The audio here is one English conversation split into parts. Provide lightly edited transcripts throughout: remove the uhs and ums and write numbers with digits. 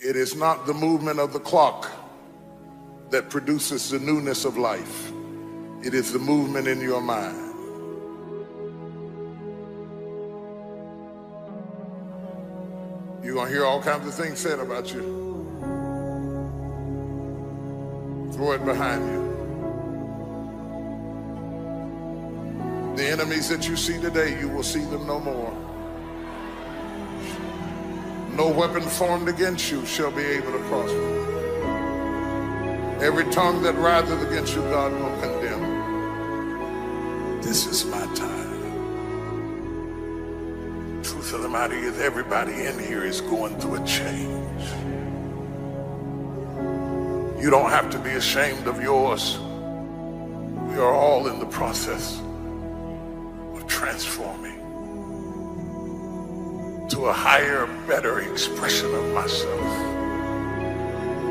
It is not the movement of the clock that produces the newness of life. It is the movement in your mind. You're going to hear all kinds of things said about you. Throw it behind you. The enemies that you see today, you will see them no more. No weapon formed against you shall be able to prosper. Every tongue that riseth against you, God will condemn. This is my time. Truth of the matter is, everybody in here is going through a change. You don't have to be ashamed of yours. We are all in the process of transforming to a higher, better expression of myself.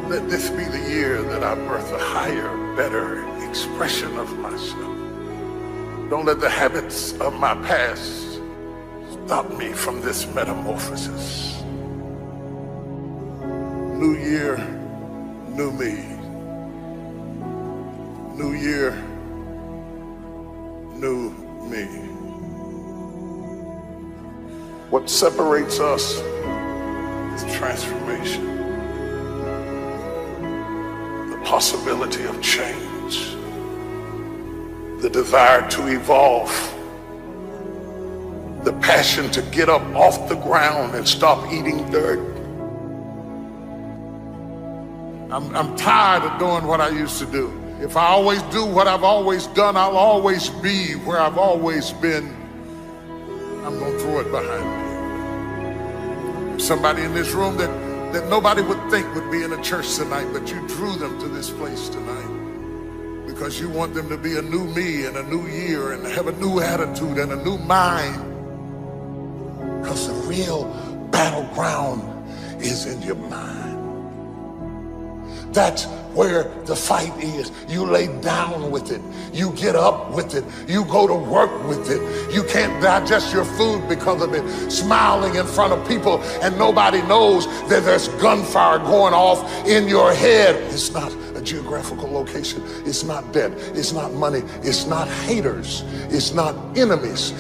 Let this be the year that I birth a higher, better expression of myself. Don't let the habits of my past stop me from this metamorphosis. New year, new me. New year, new me. What separates us is transformation. The possibility of change. The desire to evolve. The passion to get up off the ground and stop eating dirt. I'm tired of doing what I used to do. If I always do what I've always done, I'll always be where I've always been. I'm going to throw it behind me. There's somebody in this room that nobody would think would be in a church tonight, but you drew them to this place tonight because you want them to be a new me in a new year and have a new attitude and a new mind. Because the real battleground is in your mind. That's where the fight is. You lay down with it. You get up with it. You go to work with it. You can't digest your food because of it. Smiling in front of people and nobody knows that there's gunfire going off in your head. It's not a geographical location. It's not debt. It's not money. It's not haters. It's not enemies.